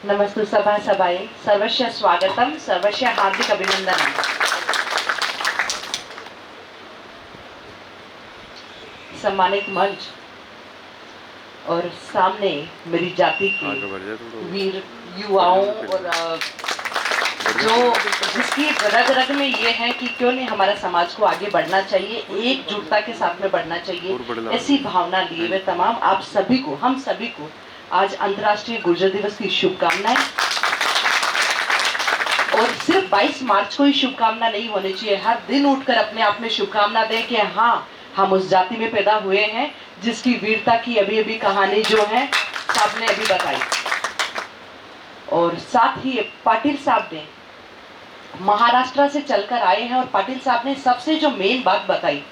नमस्तु सभासभाए सर्वस्य स्वागतम सर्वस्य हार्दिक अभिनंदन। सम्मानित मंच और सामने मेरी जाति के वीर युवाओं और जो जिसकी रग रग में ये है कि क्यों नहीं हमारे समाज को आगे बढ़ना चाहिए, एकजुटता के साथ में बढ़ना चाहिए, ऐसी भावना लिए हुए तमाम आप सभी को, हम सभी को आज अंतर्राष्ट्रीय गुर्जर दिवस की शुभकामनाएं। और सिर्फ 22 मार्च को ही शुभकामना नहीं होनी चाहिए, हर दिन उठकर अपने आप में शुभकामना दें कि हाँ, हम उस जाति में पैदा हुए हैं जिसकी वीरता की अभी अभी कहानी जो है साहब ने अभी बताई। और साथ ही पाटिल साहब ने महाराष्ट्र से चलकर आए हैं और पाटिल साहब ने सबसे जो मेन बात बताई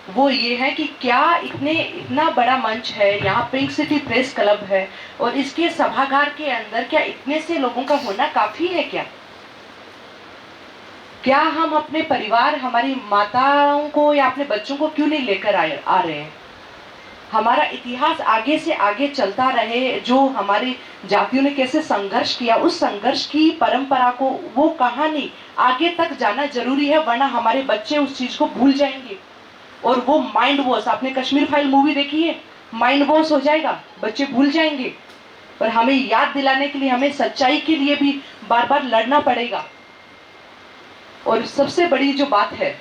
वो ये है कि क्या इतना बड़ा मंच है, यहाँ पिंक सिटी प्रेस क्लब है और इसके सभागार के अंदर क्या इतने से लोगों का होना काफी है क्या हम अपने परिवार, हमारी माताओं को या अपने बच्चों को क्यों नहीं लेकर आ रहे हैं? हमारा इतिहास आगे से आगे चलता रहे, जो हमारी जातियों ने कैसे संघर्ष किया, उस संघर्ष की परंपरा को, वो कहानी आगे तक जाना जरूरी है, वरना हमारे बच्चे उस चीज को भूल जाएंगे और वो माइंड वॉश, आपने कश्मीर फाइल मूवी देखी है, माइंड वॉश हो जाएगा, बच्चे भूल जाएंगे। पर हमें याद दिलाने के लिए, हमें सच्चाई के लिए भी बार बार लड़ना पड़ेगा। और सबसे बड़ी जो बात है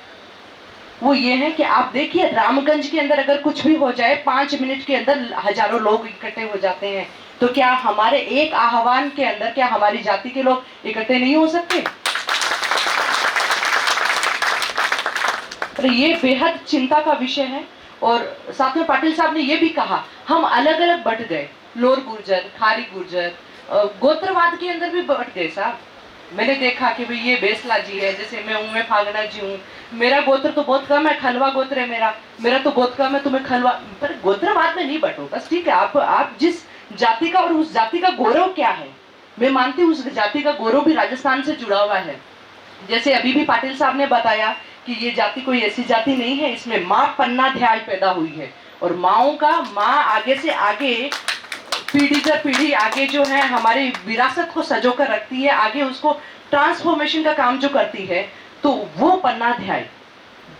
वो ये है कि आप देखिए रामगंज के अंदर अगर कुछ भी हो जाए 5 मिनट के अंदर हजारों लोग इकट्ठे हो जाते हैं, तो क्या हमारे एक आह्वान के अंदर क्या हमारी जाति के लोग इकट्ठे नहीं हो सकते? तो ये बेहद चिंता का विषय है। और साथ में पाटिल साहब ने ये भी कहा हम अलग अलग बट गए, लोर गुर्जर, खारी गुर्जर, गोत्रवाद के अंदर भी बट गए साहब। मैंने देखा कि भाई ये बेसला जी है, जैसे मैं फागना जी हूँ, मेरा गोत्र तो बहुत कम है, खलवा गोत्र है मेरा तो बहुत कम है, तुम्हें खलवा, पर गोत्रवाद में नहीं बटो, बस ठीक है। आप जिस जाति का, और उस जाति का गौरव क्या है, मैं मानती हूँ उस जाति का गौरव भी राजस्थान से जुड़ा हुआ है। जैसे अभी भी पाटिल साहब ने बताया कि ये जाति कोई ऐसी जाति नहीं है, इसमें माँ पन्नाध्याय पैदा हुई है और माओं का माँ आगे से आगे, पीढ़ी दर पीढ़ी आगे जो है हमारी विरासत को सजो कर रखती है, आगे उसको ट्रांसफॉर्मेशन का काम जो करती है। तो वो पन्नाध्याय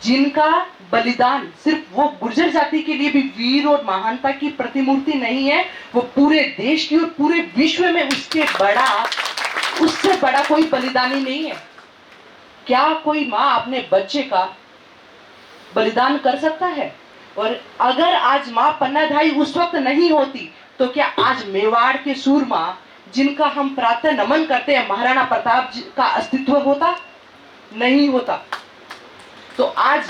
जिनका बलिदान सिर्फ वो गुर्जर जाति के लिए भी वीर और महानता की प्रतिमूर्ति नहीं है, वो पूरे देश की और पूरे विश्व में उससे बड़ा कोई बलिदानी नहीं है। क्या कोई माँ अपने बच्चे का बलिदान कर सकता है? और अगर आज माँ पन्नाधाई उस वक्त नहीं होती तो क्या आज मेवाड़ के सूरमा जिनका हम प्रातः नमन करते हैं, महाराणा प्रताप जी का अस्तित्व होता? नहीं होता। तो आज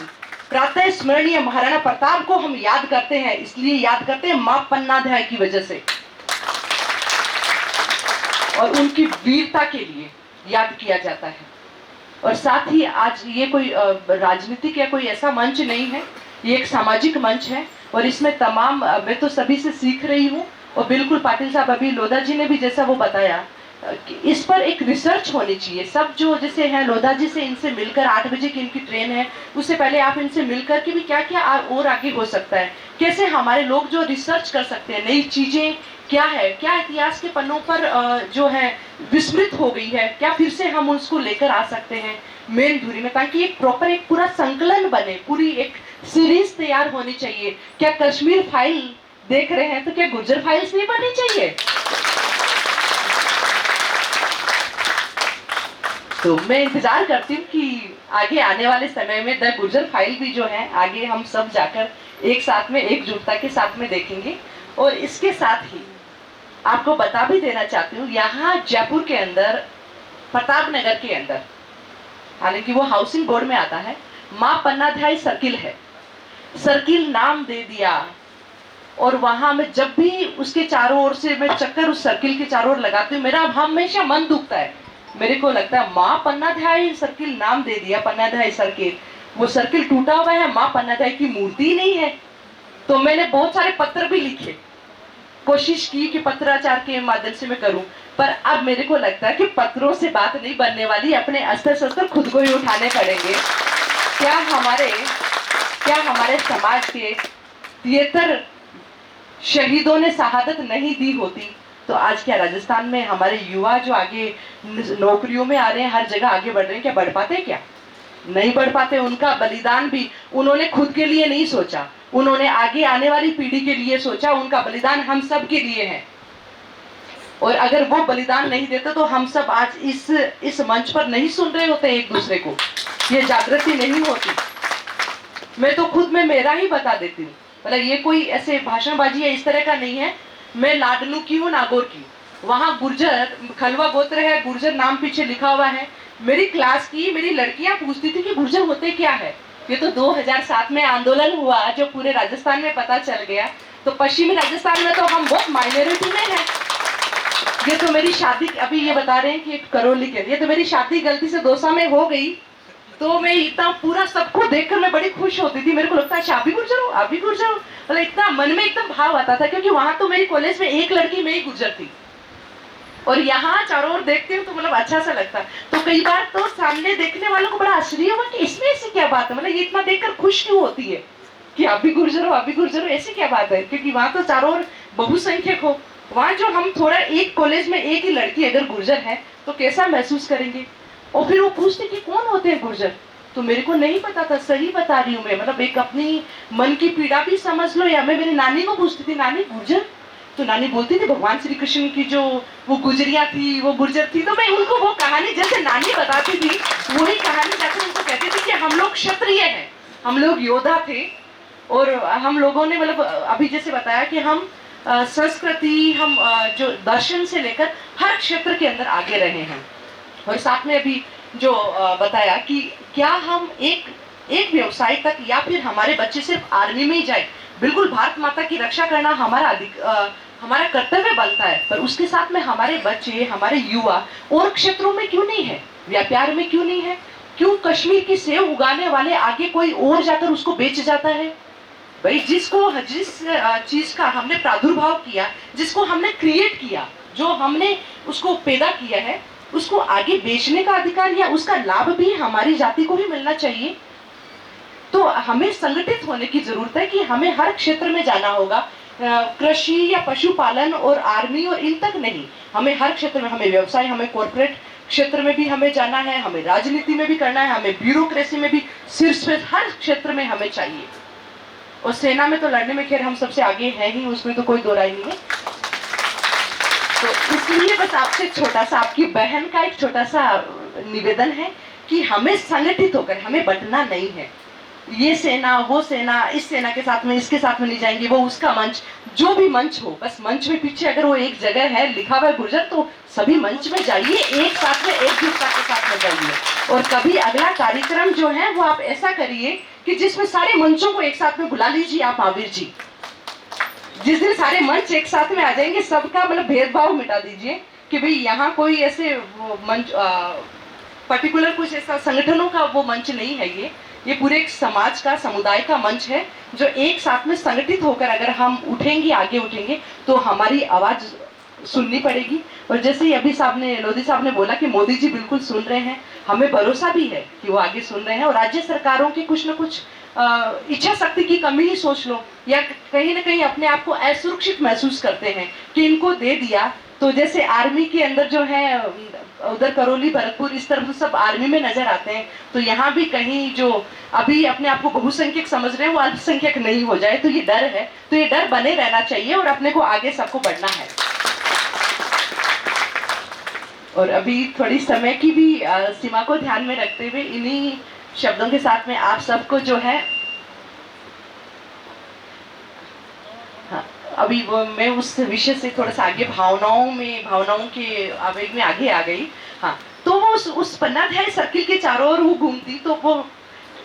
प्रातः स्मरणीय महाराणा प्रताप को हम याद करते हैं, इसलिए याद करते हैं माँ पन्नाधाय की वजह से और उनकी वीरता के लिए याद किया जाता है। और साथ ही आज ये कोई राजनीतिक या कोई ऐसा मंच नहीं है, ये एक सामाजिक मंच है और इसमें तमाम, मैं तो सभी से सीख रही हूँ। और बिल्कुल पाटिल साहब, अभी लोधा जी ने भी जैसा वो बताया कि इस पर एक रिसर्च होनी चाहिए। सब जो जैसे हैं लोधा जी से, इनसे मिलकर 8 बजे की इनकी ट्रेन है, उससे पहले आप इनसे मिलकर के भी क्या क्या और आगे हो सकता है, कैसे हमारे लोग जो रिसर्च कर सकते हैं, नई चीजें क्या है, क्या इतिहास के पन्नों पर जो है विस्मृत हो गई है, क्या फिर से हम उसको लेकर आ सकते हैं मेन धुरी में, ताकि एक प्रॉपर एक पूरा संकलन बने, पूरी एक सीरीज तैयार होनी चाहिए। क्या कश्मीर फाइल देख रहे हैं तो क्या गुर्जर फाइल्स नहीं बननी चाहिए? तो मैं इंतजार करती हूँ कि आगे आने वाले समय में द गुर्जर फाइल भी जो है आगे हम सब जाकर एक साथ में, एकजुटता के साथ में देखेंगे। और इसके साथ ही आपको बता भी देना चाहती हूँ, यहाँ जयपुर के अंदर, प्रताप नगर के अंदर, हालांकि वो हाउसिंग बोर्ड में आता है, माँ पन्नाधाय सर्किल है, सर्किल नाम दे दिया। और वहां में जब भी उसके चारों ओर से मैं चक्कर उस सर्किल के चारों ओर लगाती हूँ, मेरा हमेशा मन दुखता है। मेरे को लगता है माँ पन्नाधाय सर्किल नाम दे दिया, पन्नाधाय सर्किल, वो सर्किल टूटा हुआ है, माँ पन्नाधाय की मूर्ति नहीं है। तो मैंने बहुत सारे पत्र भी लिखे, कोशिश की कि पत्राचार के माध्यम से मैं करूं, पर अब मेरे को लगता है कि पत्रों से बात नहीं बनने वाली, अपने अस्त्र शस्त्र खुद को ही उठाने पड़ेंगे। क्या हमारे समाज के 73 शहीदों ने शहादत नहीं दी होती तो आज क्या राजस्थान में हमारे युवा जो आगे नौकरियों में आ रहे हैं, हर जगह आगे बढ़ रहे हैं, क्या बढ़ पाते हैं? क्या नहीं बढ़ पाते? उनका बलिदान भी उन्होंने खुद के लिए नहीं सोचा, उन्होंने आगे आने वाली पीढ़ी के लिए सोचा। उनका बलिदान हम सब के लिए है, और अगर वो बलिदान नहीं देते तो हम सब आज इस मंच पर नहीं सुन रहे होते एक दूसरे को, ये जागृति नहीं होती। मैं तो खुद में मेरा ही बता देती हूँ, मतलब ये कोई ऐसे भाषणबाजी या इस तरह का नहीं है। मैं लाडनू की हूँ, नागौर की, वहाँ गुर्जर खलवा गोत्र है, गुर्जर नाम पीछे लिखा हुआ है। मेरी क्लास की मेरी लड़कियां पूछती थी कि गुर्जर होते क्या है। ये तो 2007 में आंदोलन हुआ जो पूरे राजस्थान में पता चल गया, तो पश्चिमी राजस्थान में तो हम बहुत माइनॉरिटी में हैं। ये तो मेरी शादी, अभी ये बता रहे हैं कि करौली के, ये तो मेरी शादी गलती से दौसा में हो गई, तो मैं इतना पूरा सबको देखकर मैं बड़ी खुश होती थी। मेरे को लगता है आप भी गुर्जर हो, आप भी गुर्जर हो, मतलब इतना मन में एकदम भाव आता था, क्योंकि वहां तो मेरी कॉलेज में एक लड़की में ही गुर्जर थी, और यहाँ चारों ओर देखती हूँ तो मतलब अच्छा सा लगता है। तो कई बार तो सामने देखने वालों को बड़ा आश्चर्य हुआ कि इसमें ऐसी क्या बात है, मतलब ये इतना देखकर खुश क्यों होती है कि आप भी गुर्जर हो, आप भी गुर्जर हो, ऐसी क्या बात है? क्योंकि वहां तो चारों ओर बहुसंख्यक हो। वहां जो हम थोड़ा, एक कॉलेज में एक ही लड़की अगर गुर्जर है तो कैसा महसूस करेंगे? और फिर वो पूछते कि कौन होते हैं गुर्जर, तो मेरे को नहीं पता था, सही बता रही हूँ मैं, मतलब एक अपनी मन की पीड़ा भी समझ लो। या मैं मेरी नानी को पूछती थी, नानी गुर्जर? तो नानी बोलती थी भगवान श्री कृष्ण की जो वो गुजरिया थी वो गुर्जर थी। तो मैं उनको वो कहानी जैसे नानी बताती थी वही कहानी जाकर उनको कहती थी कि हम लोग क्षत्रिय हैं, हम लोग योद्धा थे, और हम लोगों ने मतलब अभी जैसे बताया कि हम संस्कृति, हम जो दर्शन से लेकर हर क्षेत्र के अंदर आगे रहे हैं। और साथ में अभी जो बताया कि क्या हम एक व्यवसाय तक, या फिर हमारे बच्चे सिर्फ आर्मी में ही जाए। बिल्कुल, भारत माता की रक्षा करना हमारा कर्तव्य बनता है, पर उसके साथ में हमारे बच्चे, हमारे युवा और क्षेत्रों में क्यों नहीं है? व्यापार में क्यों नहीं है? क्यों कश्मीर की सेव उगाने वाले आगे कोई और जाकर उसको बेच जाता है? भाई जिस चीज का हमने प्रादुर्भाव किया, जिसको हमने क्रिएट किया, जो हमने उसको पैदा किया है, उसको आगे बेचने का अधिकार या उसका लाभ भी हमारी जाति को ही मिलना चाहिए। तो हमें संगठित होने की जरूरत है कि हमें हर क्षेत्र में जाना होगा, कृषि या पशुपालन और आर्मी और इन तक नहीं, हमें हर क्षेत्र में, हमें व्यवसाय, हमें कॉर्पोरेट क्षेत्र में भी हमें जाना है, हमें राजनीति में भी करना है, हमें ब्यूरोक्रेसी में भी, शीर्ष पे हर क्षेत्र में हमें चाहिए। और सेना में तो लड़ने में खैर हम सबसे आगे हैं ही, उसमें तो कोई दो राय नहीं है। तो इसलिए बस आपसे छोटा सा, आपकी बहन का एक छोटा सा निवेदन है कि हमें संगठित होकर, हमें बंटना नहीं है। ये सेना, वो सेना, इस सेना के साथ में, इसके साथ में नहीं जाएंगे, वो उसका मंच, जो भी मंच हो, बस मंच में पीछे अगर वो एक जगह है लिखा हुआ है गुर्जर, तो सभी मंच में जाइए, एक साथ में, एकजुटता के साथ में जाइए। और कभी अगला कार्यक्रम जो है वो आप ऐसा करिए कि जिसमें सारे मंचों को एक साथ में बुला लीजिए आप, महावीर जी। जिस दिन सारे मंच एक साथ में आ जाएंगे, सबका मतलब भेदभाव मिटा दीजिए कि भाई यहाँ कोई ऐसे वो मंच पर्टिकुलर कुछ ऐसा संगठनों का वो मंच नहीं है, ये पूरे एक समाज का, समुदाय का मंच है, जो एक साथ में संगठित होकर अगर हम उठेंगे, आगे उठेंगे, तो हमारी आवाज सुननी पड़ेगी। और जैसे ही अभी लोधी साहब ने बोला कि मोदी जी बिल्कुल सुन रहे हैं, हमें भरोसा भी है कि वो आगे सुन रहे हैं। और राज्य सरकारों की कुछ न कुछ इच्छा शक्ति की कमी ही सोच लो, या कहीं ना कहीं अपने आप को असुरक्षित महसूस करते हैं कि इनको दे दिया, तो जैसे आर्मी के अंदर जो है उधर करौली, भरतपुर, इस तरफ सब आर्मी में नजर आते हैं, तो यहाँ भी कहीं जो अभी अपने आप को बहुसंख्यक समझ रहे हैं वो अल्पसंख्यक नहीं हो जाए, तो ये डर है। तो ये डर बने रहना चाहिए और अपने को आगे सबको बढ़ना है। और अभी थोड़ी समय की भी सीमा को ध्यान में रखते हुए इन्हीं शब्दों के साथ में आप सबको जो है, हाँ, अभी वो मैं उस विषय से थोड़ा सा आगे भावनाओं के आवेग में आगे आ गई। हाँ, तो वो उस पन्नाध्यायी सर्किल के चारों ओर वो घूमती, तो वो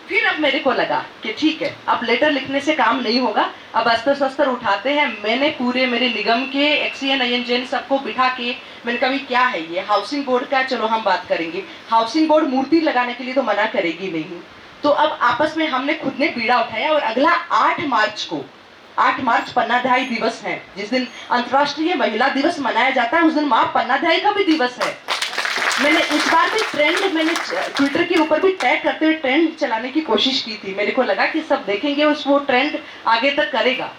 फिर अब मेरे को लगा कि ठीक है, अब लेटर लिखने से काम नहीं होगा, अब अस्त्र शस्त्र उठाते हैं। मैंने पूरे मेरे निगम के एक्सीएन INJN सबको बिठा के मैंने कहा क्या है ये हाउसिंग बोर्ड का, चलो हम बात करेंगे। हाउसिंग बोर्ड मूर्ति लगाने के लिए तो मना करेगी नहीं, तो अब आपस में हमने खुद ने बीड़ा उठाया। और अगला 8 मार्च पन्नाध्यायी दिवस है, जिस दिन अंतर्राष्ट्रीय महिला दिवस मनाया जाता है, उस दिन माँ पन्नाध्यायी का भी दिवस है। मैंने इस बार भी ट्रेंड, मैंने ट्विटर के ऊपर भी टैग करते हुए ट्रेंड चलाने की कोशिश की थी। मेरे को लगा कि सब देखेंगे, वो ट्रेंड आगे तक करेगा।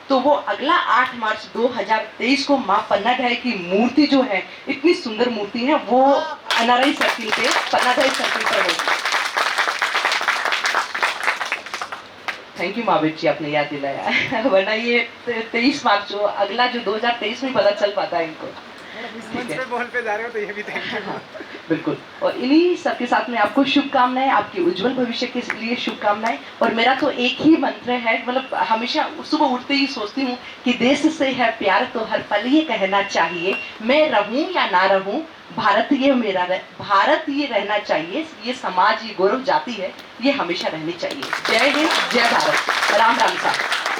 तो वो अगला 8 मार्च 2023 को माँ पन्नाधाय की मूर्ति जो है, इतनी सुंदर मूर्ति है, वो एनआरआई सर्किल पे, पन्नाधाय सर्किल पर होगी। थैंक यू महावीर जी, आपने याद दिलाया। वरना ये 23 मार्च जो अगला जो 2023 में पता चल पाता है इनको। मंच पे बोल पे जा रहे हो तो ये भी थैंक यू। बिल्कुल। और इन्हीं सबके साथ में आपको शुभकामनाएं, आपके उज्जवल भविष्य के लिए शुभकामनाएं। और मेरा तो एक ही मंत्र है, मतलब हमेशा सुबह उठते ही सोचती हूँ कि देश से है प्यार तो हर पल ये कहना चाहिए, मैं रहूं या ना रहूं, भारत ये मेरा भारत ये रहना चाहिए, ये समाज, ये गौरव जाति है, ये हमेशा रहनी चाहिए। जय हिंद, जय भारत। राम राम साहब।